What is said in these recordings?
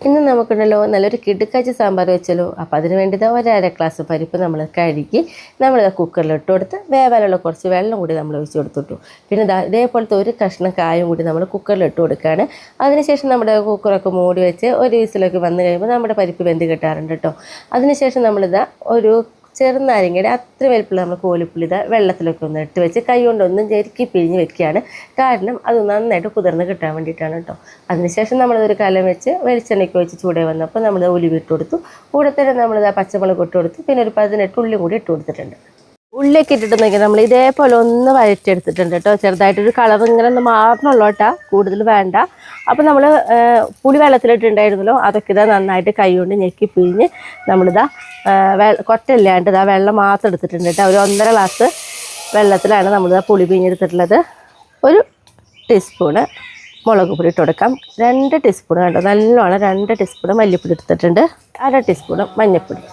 ഇന്ന് നമുക്കുണ്ടല്ലോ നല്ലൊരു കിടുക്കാച്ചി സാമ്പാർ വെച്ചല്ലോ. അപ്പോൾ അതിന് വേണ്ടി ഒരര ഗ്ലാസ് പരിപ്പ് നമ്മൾ കഴുകി നമ്മൾ കുക്കറിലിട്ട് കൊടുത്ത് വേവാനുള്ള കുറച്ച് വെള്ളം കൂടി നമ്മൾ ഒഴിച്ച് കൊടുത്തിട്ടു. പിന്നെ ഇതേപോലത്തെ ഒരു കഷ്ണം കായും കൂടി നമ്മൾ കുക്കറിലിട്ട് കൊടുക്കുകയാണ്. അതിനുശേഷം നമ്മുടെ കുക്കറൊക്കെ മൂടി വെച്ച് ഒരു വിസിലൊക്കെ വന്നു കഴിയുമ്പോൾ നമ്മുടെ പരിപ്പ് വെന്ത് കിട്ടാറുണ്ട് കേട്ടോ. അതിനുശേഷം നമ്മളിതാ ഒരു ചെറുനാരങ്ങയുടെ അത്ര വലിപ്പമുള്ള നമ്മൾ കോലിപ്പുള്ളി വെള്ളത്തിലൊക്കെ ഒന്ന് ഇട്ട് വെച്ച് കൈ കൊണ്ടൊന്നും ഞെരുക്കി പിഴിഞ്ഞ് വെക്കുകയാണ്. കാരണം അത് നന്നായിട്ട് കുതിർന്ന് കിട്ടാൻ വേണ്ടിയിട്ടാണ് കേട്ടോ. അതിനുശേഷം നമ്മളതൊരു കലം വെച്ച് വെളിച്ചെണ്ണയ്ക്ക് വെച്ച് ചൂടെ വന്നപ്പോൾ നമ്മൾ ഉലുവ ഇട്ട് കൊടുത്തു. കൂടെ തന്നെ നമ്മളിത് പച്ചമുളക് ഇട്ട് കൊടുത്തു. പിന്നെ ഒരു 18 ഉള്ളി കൂടി ഇട്ട് കൊടുത്തിട്ടുണ്ട്. ഉള്ളിയൊക്കെ ഇട്ടിട്ടുണ്ടെങ്കിൽ നമ്മൾ ഇതേപോലെ ഒന്ന് വഴറ്റിയെടുത്തിട്ടുണ്ട് കേട്ടോ. ചെറുതായിട്ടൊരു കളർ ഇങ്ങനെ ഒന്ന് മാറണുള്ളൂ കേട്ടോ, കൂടുതൽ വേണ്ട. അപ്പോൾ നമ്മൾ പുളി വെള്ളത്തിലിട്ടുണ്ടായിരുന്നല്ലോ, അതൊക്കെ നന്നായിട്ട് കൈ കൊണ്ട് ഞെക്കി പിഴിഞ്ഞ് നമ്മളിതാ കൊറ്റല്ലാണ്ട് വെള്ളം മാത്രം എടുത്തിട്ടുണ്ട് കേട്ടോ. ഒരു 1.5 ഗ്ലാസ് വെള്ളത്തിലാണ് നമ്മളിതാ പുളി പിഴിഞ്ഞെടുത്തിട്ടുള്ളത്. 1 ടീസ്പൂണ് മുളക് പൊടി ഇട്ട് കൊടുക്കാം. 2 ടീസ്പൂൺ കേട്ടോ, നല്ലോണം 2 ടീസ്പൂൺ മല്ലിപ്പൊടി എടുത്തിട്ടുണ്ട്. 1/2 ടീസ്പൂൺ മഞ്ഞൾപ്പൊടി.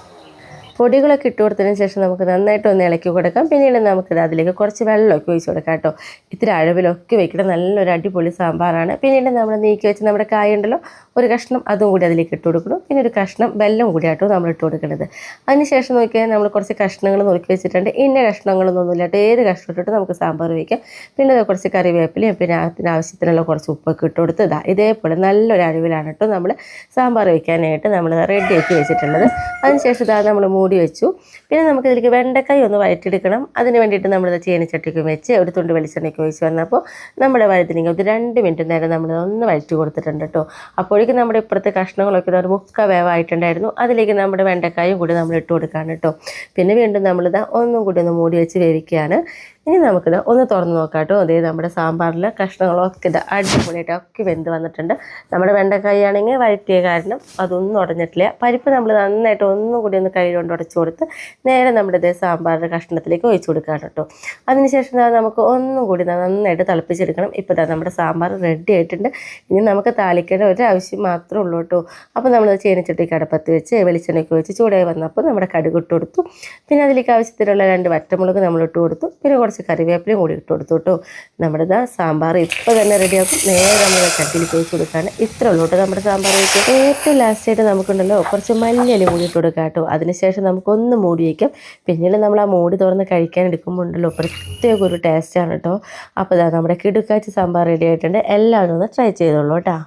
പൊടികളൊക്കെ ഇട്ട് കൊടുത്തതിന് ശേഷം നമുക്ക് നന്നായിട്ട് ഒന്ന് ഇളക്കി കൊടുക്കാം. പിന്നീട് നമുക്കിത് അതിലേക്ക് കുറച്ച് വെള്ളമൊക്കെ ഒഴിച്ച് കൊടുക്കാം കേട്ടോ. ഇത്തിരി അഴവിലൊക്കെ വെക്കണം. നല്ലൊരു അടിപൊളി സാമ്പാറാണ്. പിന്നീട് നമ്മൾ നീക്കി വെച്ച് നമ്മുടെ കായ ഉണ്ടല്ലോ, ഒരു കഷ്ണം അതും കൂടി അതിലേക്ക് ഇട്ട് കൊടുക്കണം. പിന്നെ ഒരു കഷ്ണം വെല്ലം കൂടി ആട്ടോ നമ്മൾ ഇട്ട് കൊടുക്കുന്നത്. അതിനുശേഷം നോക്കിയാൽ നമ്മൾ കുറച്ച് കഷ്ണങ്ങൾ നോക്കി വെച്ചിട്ടുണ്ട്. ഇന്ന കഷ്ണങ്ങളൊന്നുമില്ല കേട്ടോ, ഏത് കഷ്ണം ഇട്ടിട്ട് നമുക്ക് സാമ്പാർ വയ്ക്കാം. പിന്നെ കുറച്ച് കറിവേപ്പിലയും പിന്നെ ആവശ്യത്തിനുള്ള കുറച്ച് ഉപ്പൊക്കെ ഇട്ട് കൊടുത്ത് ഇതേപോലെ നല്ലൊരു അഴവിലാണ് കേട്ടോ നമ്മൾ സാമ്പാർ വയ്ക്കാനായിട്ട് നമ്മൾ റെഡിയാക്കി വെച്ചിട്ടുള്ളത്. അതിനുശേഷം നമ്മൾ മൂടി വെച്ചു. പിന്നെ നമുക്കിതിലേക്ക് വെണ്ടക്കായ ഒന്ന് വഴറ്റിയെടുക്കണം. അതിന് വേണ്ടിയിട്ട് നമ്മളിത് ചീനച്ചട്ടിക്ക് വെച്ച് ഒരു തുണ്ട് വെളിച്ചെണ്ണയ്ക്ക് ഒഴിച്ച് വന്നപ്പോൾ നമ്മുടെ വഴുതനങ്ങ ഒരു 2 മിനിറ്റ് നേരം നമ്മൾ ഒന്ന് വഴറ്റി കൊടുത്തിട്ടുണ്ട് കേട്ടോ. അപ്പോഴേക്കും നമ്മുടെ ഇപ്പുറത്തെ കഷ്ണങ്ങളൊക്കെ ഒരു 3/4 വേവായിട്ടുണ്ടായിരുന്നു. അതിലേക്ക് നമ്മുടെ വെണ്ടക്കായും കൂടി നമ്മൾ ഇട്ട് കൊടുക്കുകയാണ് കേട്ടോ. പിന്നെ വീണ്ടും നമ്മളിത് ഒന്നും കൂടി ഒന്ന് മൂടി വെച്ച് വേവിക്കുകയാണ്. ഇനി നമുക്കിത് ഒന്ന് തുറന്ന് നോക്കാം കേട്ടോ. അതേ നമ്മുടെ സാമ്പാറിലെ കഷ്ണങ്ങളൊക്കെ അടിപൊളിയായിട്ടൊക്കെ വെന്ത് വന്നിട്ടുണ്ട്. നമ്മുടെ വെണ്ടക്കായ ആണെങ്കിൽ വഴറ്റിയ കാരണം അതൊന്നും ഉടഞ്ഞിട്ടില്ല. പരിപ്പ് നമ്മൾ നന്നായിട്ട് ഒന്നും കൂടി ഒന്ന് കൈ കൊണ്ട് ഉടച്ചു കൊടുത്ത് നേരെ നമ്മുടെ ഇതേ സാമ്പാറിൻ്റെ കഷ്ണത്തിലേക്ക് ഒഴിച്ചു കൊടുക്കുകയാണ് കേട്ടോ. അതിനുശേഷം നമുക്ക് ഒന്നും കൂടി നന്നായിട്ട് തിളപ്പിച്ചെടുക്കണം. ഇപ്പോൾ നമ്മുടെ സാമ്പാർ റെഡി ആയിട്ടുണ്ട്. ഇനി നമുക്ക് താളിക്കേണ്ട ഒരാവശ്യം മാത്രമേ ഉള്ളൂ കേട്ടോ. അപ്പോൾ നമ്മൾ ചീനച്ചട്ടിക്ക് അടുപ്പത്ത് വെച്ച് വെളിച്ചെണ്ണയ്ക്ക് വെച്ച് ചൂടായി വന്നപ്പോൾ നമ്മുടെ കടുക് ഇട്ട് കൊടുത്തു. പിന്നെ അതിലേക്ക് ആവശ്യത്തിനുള്ള 2 വറ്റമുളക് നമ്മൾ ഇട്ട് കൊടുത്തു. പിന്നെ കുറച്ച് കറിവേപ്പിലയും കൂടി ഇട്ട് കൊടുത്തു കേട്ടോ. നമ്മുടെ സാമ്പാർ ഇപ്പോൾ തന്നെ റെഡിയാക്കും. നേരെ നമ്മൾ ചട്ടിയിലേക്ക് വെച്ച് കൊടുക്കുകയാണ്. ഇത്ര ഉള്ളൂ കേട്ടോ നമ്മുടെ സാമ്പാർ വയ്ക്കും. ഏറ്റവും ലാസ്റ്റായിട്ട് നമുക്കുണ്ടല്ലോ കുറച്ച് മല്ലിയില കൂടി ഇട്ട് കൊടുക്കാം കേട്ടോ. അതിനുശേഷം നമുക്കൊന്ന് മൂടി വയ്ക്കാം. പിന്നീട് നമ്മൾ ആ മൂടി തുറന്ന് കഴിക്കാൻ എടുക്കുമ്പോൾ ഉണ്ടല്ലോ പ്രത്യേക ഒരു ടേസ്റ്റാണ് കേട്ടോ. അപ്പോൾ നമ്മുടെ കിടുക്കാച്ചി സാമ്പാർ റെഡി ആയിട്ടുണ്ട്. എല്ലാവരും ഒന്ന് ട്രൈ ചെയ്തോളൂ കേട്ടോ.